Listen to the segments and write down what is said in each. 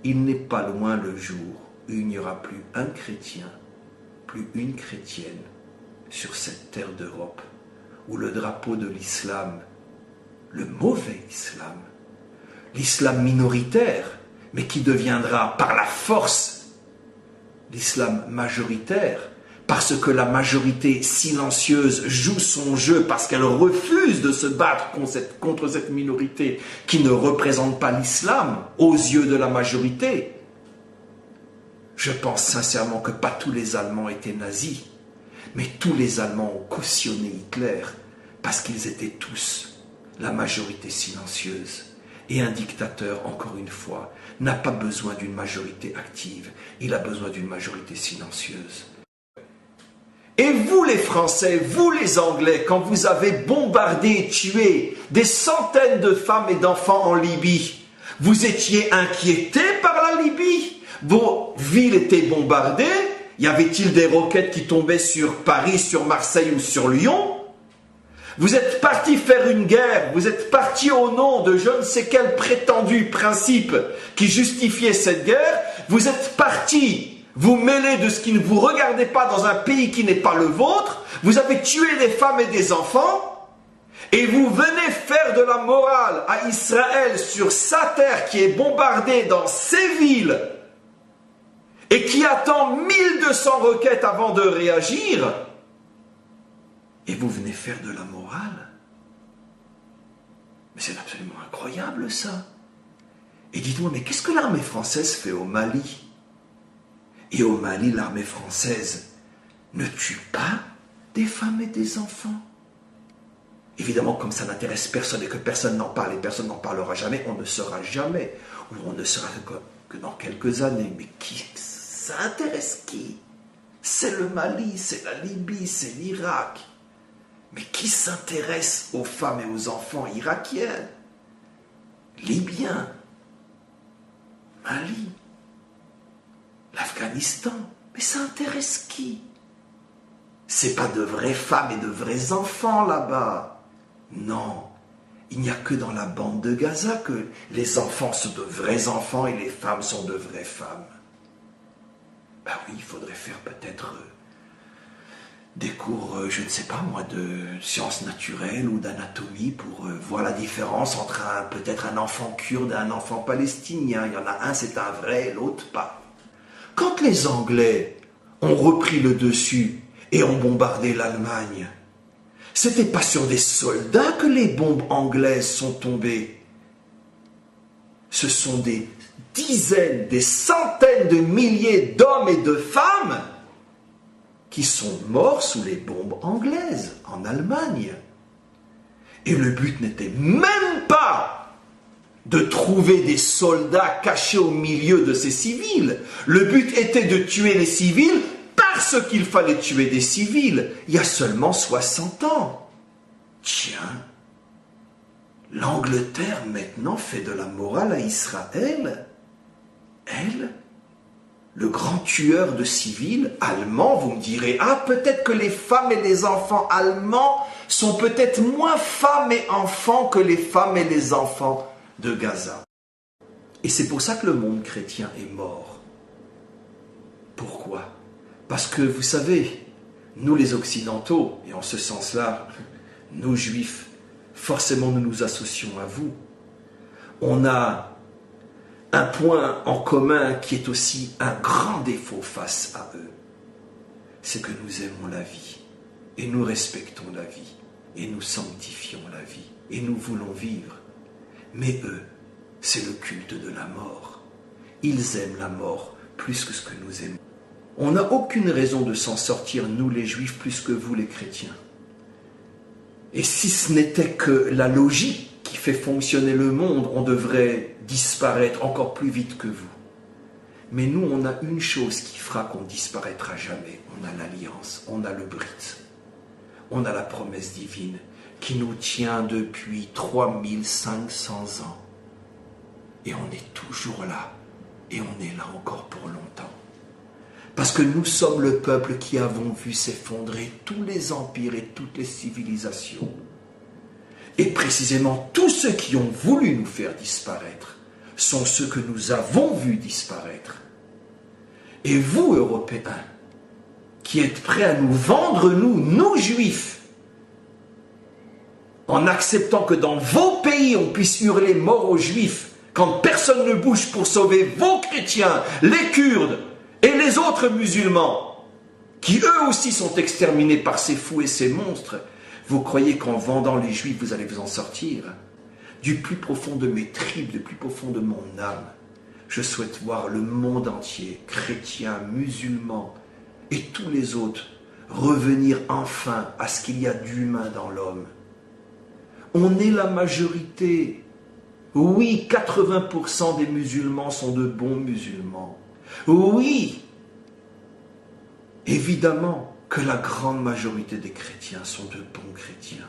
il n'est pas loin le jour où il n'y aura plus un chrétien, plus une chrétienne sur cette terre d'Europe, où le drapeau de l'islam, le mauvais islam, l'islam minoritaire, mais qui deviendra par la force l'islam majoritaire, parce que la majorité silencieuse joue son jeu, parce qu'elle refuse de se battre contre cette minorité qui ne représente pas l'islam aux yeux de la majorité. Je pense sincèrement que pas tous les Allemands étaient nazis, mais tous les Allemands ont cautionné Hitler parce qu'ils étaient tous la majorité silencieuse. Et un dictateur, encore une fois, n'a pas besoin d'une majorité active, il a besoin d'une majorité silencieuse. Et vous les Français, vous les Anglais, quand vous avez bombardé et tué des centaines de femmes et d'enfants en Libye, vous étiez inquiétés par la Libye? Vos villes étaient bombardées? Y avait-il des roquettes qui tombaient sur Paris, sur Marseille ou sur Lyon? Vous êtes partis faire une guerre, vous êtes partis au nom de je ne sais quel prétendu principe qui justifiait cette guerre, vous êtes partis vous mêler de ce qui ne vous regardait pas dans un pays qui n'est pas le vôtre, vous avez tué des femmes et des enfants, et vous venez faire de la morale à Israël sur sa terre qui est bombardée dans ses villes, et qui attend 1200 requêtes avant de réagir, et vous venez faire de la morale. Mais c'est absolument incroyable ça. Et dites-moi, mais qu'est-ce que l'armée française fait au Mali? Et au Mali, l'armée française ne tue pas des femmes et des enfants. Évidemment, comme ça n'intéresse personne et que personne n'en parle et personne n'en parlera jamais, on ne saura jamais, ou on ne saura que dans quelques années. Mais qui ça intéresse qui? C'est le Mali, c'est la Libye, c'est l'Irak. Mais qui s'intéresse aux femmes et aux enfants irakiens, libyens, Mali, l'Afghanistan? Mais ça intéresse qui? C'est pas de vraies femmes et de vrais enfants là-bas. Non, il n'y a que dans la bande de Gaza que les enfants sont de vrais enfants et les femmes sont de vraies femmes. Ben oui, il faudrait faire peut-être des cours, je ne sais pas moi, de sciences naturelles ou d'anatomie pour voir la différence entre peut-être un enfant kurde et un enfant palestinien. Il y en a un, c'est un vrai, l'autre pas. Quand les Anglais ont repris le dessus et ont bombardé l'Allemagne, c'était pas sur des soldats que les bombes anglaises sont tombées. Ce sont des dizaines, des centaines de milliers d'hommes et de femmes qui sont morts sous les bombes anglaises en Allemagne. Et le but n'était même pas de trouver des soldats cachés au milieu de ces civils. Le but était de tuer les civils parce qu'il fallait tuer des civils. Il y a seulement 60 ans. Tiens, l'Angleterre maintenant fait de la morale à Israël. Elle, le grand tueur de civils allemand, vous me direz, ah, peut-être que les femmes et les enfants allemands sont peut-être moins femmes et enfants que les femmes et les enfants de Gaza. Et c'est pour ça que le monde chrétien est mort. Pourquoi? Parce que, vous savez, nous les Occidentaux, et en ce sens-là, nous Juifs, forcément nous nous associons à vous, on a un point en commun qui est aussi un grand défaut face à eux. C'est que nous aimons la vie, et nous respectons la vie, et nous sanctifions la vie, et nous voulons vivre. Mais eux, c'est le culte de la mort. Ils aiment la mort plus que ce que nous aimons. On n'a aucune raison de s'en sortir, nous les Juifs, plus que vous les chrétiens. Et si ce n'était que la logique qui fait fonctionner le monde, on devrait disparaître encore plus vite que vous. Mais nous, on a une chose qui fera qu'on disparaîtra jamais. On a l'alliance, on a le Brit, on a la promesse divine qui nous tient depuis 3500 ans. Et on est toujours là, et on est là encore pour longtemps. Parce que nous sommes le peuple qui avons vu s'effondrer tous les empires et toutes les civilisations. Et précisément tous ceux qui ont voulu nous faire disparaître sont ceux que nous avons vus disparaître. Et vous, Européens, qui êtes prêts à nous vendre, nous Juifs, en acceptant que dans vos pays, on puisse hurler mort aux Juifs, quand personne ne bouge pour sauver vos chrétiens, les Kurdes et les autres musulmans, qui eux aussi sont exterminés par ces fous et ces monstres, vous croyez qu'en vendant les Juifs, vous allez vous en sortir? Du plus profond de mes tripes, du plus profond de mon âme, je souhaite voir le monde entier, chrétiens, musulmans et tous les autres, revenir enfin à ce qu'il y a d'humain dans l'homme. On est la majorité. Oui, 80% des musulmans sont de bons musulmans. Oui, évidemment que la grande majorité des chrétiens sont de bons chrétiens.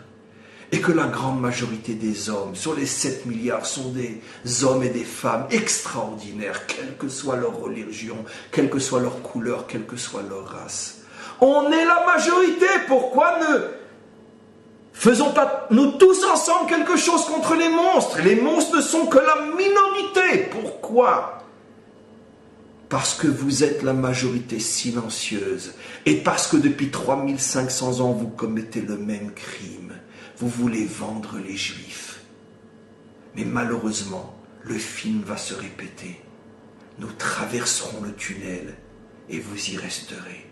Et que la grande majorité des hommes, sur les 7 milliards, sont des hommes et des femmes extraordinaires, quelle que soit leur religion, quelle que soit leur couleur, quelle que soit leur race. On est la majorité, pourquoi ne faisons pas nous tous ensemble quelque chose contre les monstres? Les monstres ne sont que la minorité. Pourquoi? Parce que vous êtes la majorité silencieuse et parce que depuis 3500 ans vous commettez le même crime. Vous voulez vendre les Juifs. Mais malheureusement, le film va se répéter. Nous traverserons le tunnel et vous y resterez.